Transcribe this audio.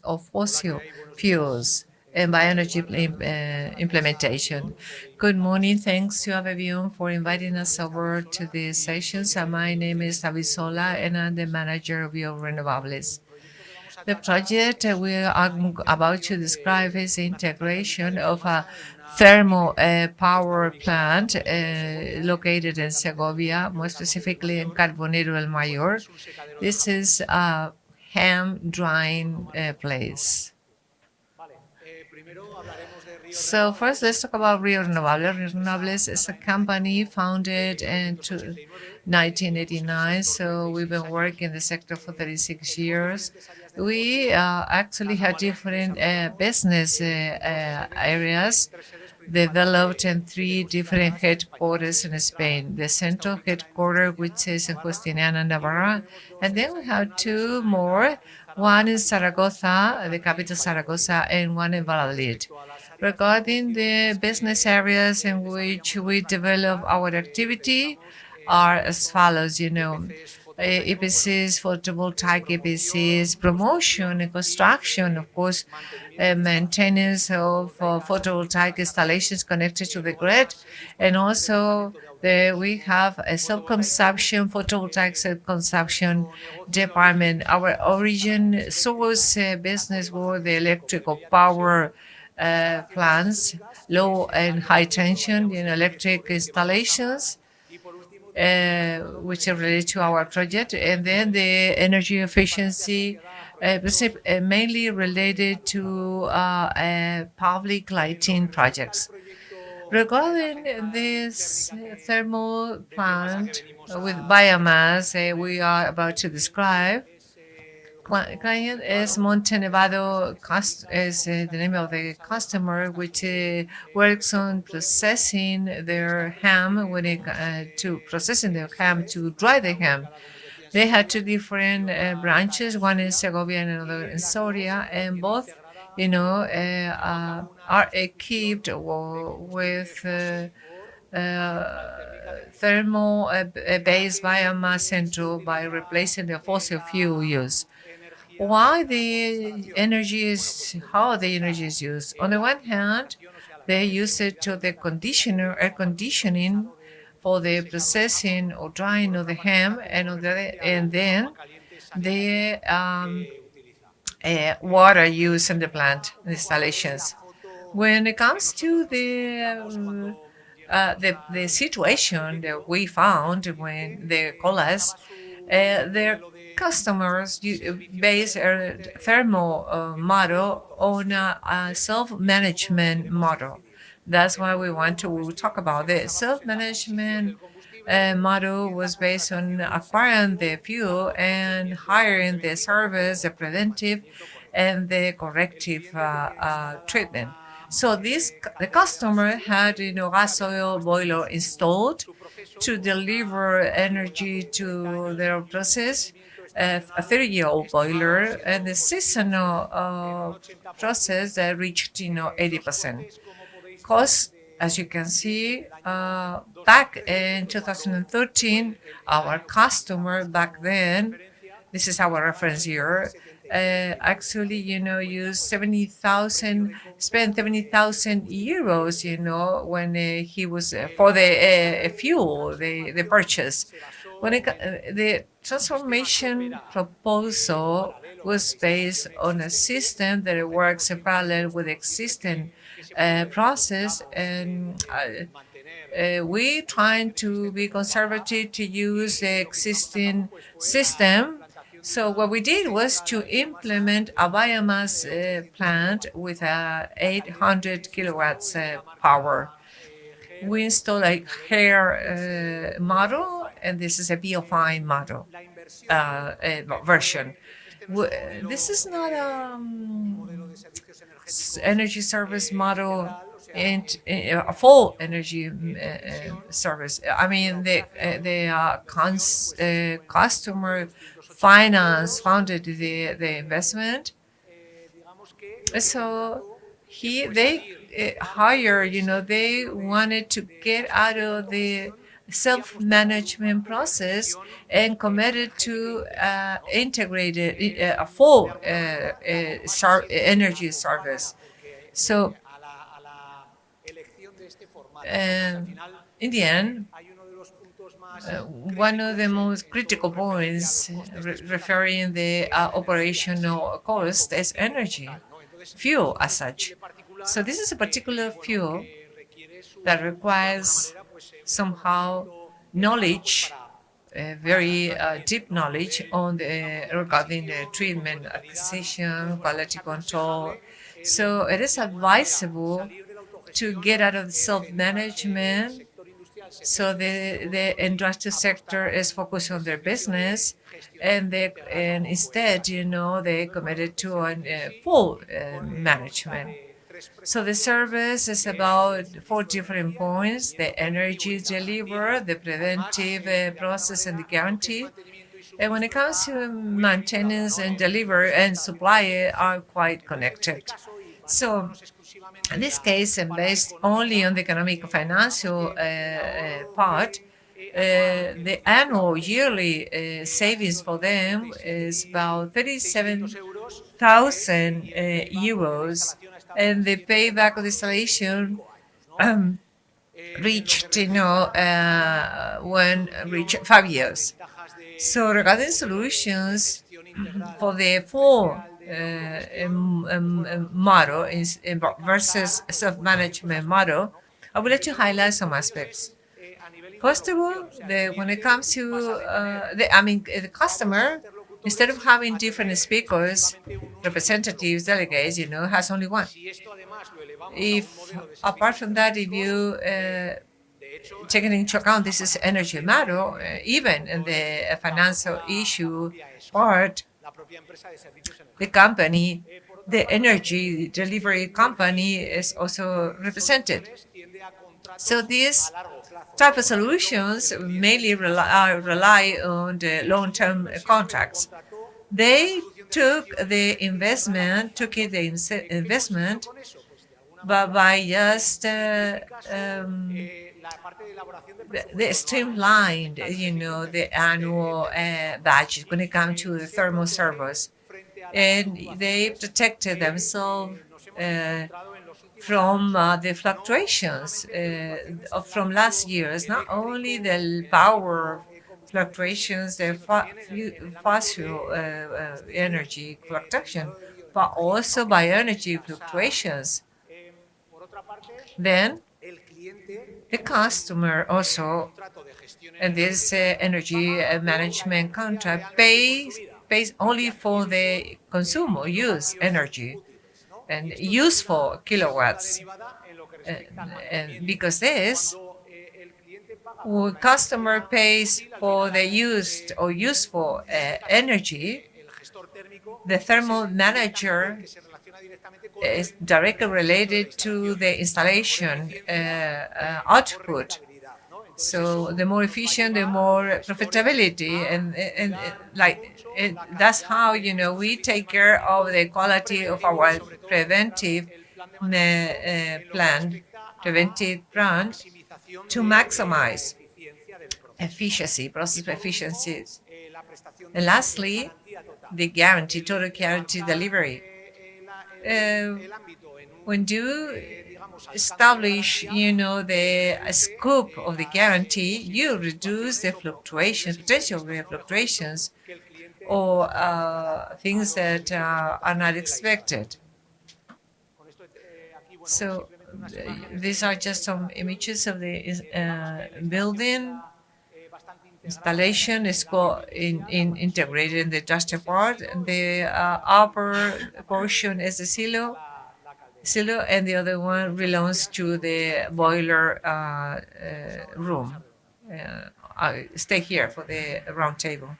of fossil fuels and bioenergy implementation. Good morning. Thanks to everyone for inviting us over to this session. So my name is Sola, and I'm the manager of Ríos Renovables. The project we are about to describe is the integration of a thermal power plant located in Segovia, more specifically in Carbonero el Mayor. This is a ham drying place. So first, let's talk about Ríos Renovables. Ríos Renovables is a company founded in 1989. So we've been working in the sector for 36 years. We actually have different business areas developed in three different headquarters in Spain. The central headquarters, which is in Justiniana, Navarra, and then we have two more, one in Zaragoza, the capital Zaragoza, and one in Valladolid. Regarding the business areas in which we develop our activity are as follows, EPCs, photovoltaic EPCs, promotion and construction, of course, maintenance of photovoltaic installations connected to the grid, and also we have a self-consumption, photovoltaic self-consumption department. Our origin source business were the electrical power plants, low and high tension electric installations, which are related to our project, and then the energy efficiency, mainly related to public lighting projects. Regarding this thermal plant with biomass we are about to describe, client is Montenevado, is the name of the customer, which works on processing their ham to processing their ham to dry the ham. They had two different branches, one in Segovia and another in Soria, and both, are equipped with thermal based biomass central by replacing the fossil fuel use. How the energy is used? On the one hand, they use it to the air conditioning for the processing or drying of the ham, and then the water use in the plant installations. When it comes to the situation that we found when they call us, their customers base their thermal model on a self-management model. That's why we want to talk about this. Self-management model was based on acquiring the fuel and hiring the service, the preventive, and the corrective treatment. So the customer had gas oil boiler installed to deliver energy to their process, a 30-year-old boiler, and the seasonal process that reached 80%. Cost, as you can see, back in 2013, our customer back then, this is our reference year, actually, used 70,000, spent 70,000 euros, when he was for the fuel, the purchase. The transformation proposal was based on a system that works in parallel with existing process, and we trying to be conservative to use the existing system. So what we did was to implement a biomass plant with a 800 kilowatts power. We installed a hair model, and this is a biofine model version. This is not energy service model and a full energy service. I mean, the customer finance funded the investment. So they hire, they wanted to get out of the self-management process and committed to integrated a full energy service. So in the end, one of the most critical points referring the operational cost is energy, fuel as such. So this is a particular fuel that requires somehow knowledge, very deep knowledge on the regarding the treatment, acquisition, quality control. So it is advisable to get out of self-management. So the industrial sector is focused on their business, and instead, they committed to a full management. So the service is about four different points: the energy delivered, the preventive process, and the guarantee. And when it comes to maintenance and delivery and supply are quite connected. So in this case, and based only on the economic financial part, the annual yearly savings for them is about 37,000 euros, and the payback of the installation um, reached, when reached 5 years. So regarding solutions for the full model versus self-management model, I would like to highlight some aspects. First of all, when it comes to the customer, instead of having different speakers, representatives, delegates, has only one. If apart from that, if you taking into account this is energy matter, even in the financial issue part, the company, the energy delivery company is also represented. So these type of solutions mainly rely on the long-term contracts. They took the investment, but by just they streamlined, the annual budget when it comes to the thermal service, and they protected themselves from the fluctuations from last year's, not only the power fluctuations, the fossil energy fluctuation, but also by energy fluctuations. Then the customer also, and this energy management contract pays only for the consume or use energy and useful kilowatts. And because this, when customer pays for the used or useful energy, the thermal manager is directly related to the installation output. So the more efficient, the more profitability, and that's how we take care of the quality of our preventive plan to maximize efficiency, process efficiencies. And lastly, the guarantee, total guarantee delivery. When you establish, the scope of the guarantee, you reduce the fluctuations, potential fluctuations, or things that are not expected. So these are just some images of the building. Installation is integrated in the industrial part, and the upper portion is the silo, and the other one belongs to the boiler room. I stay here for the round table.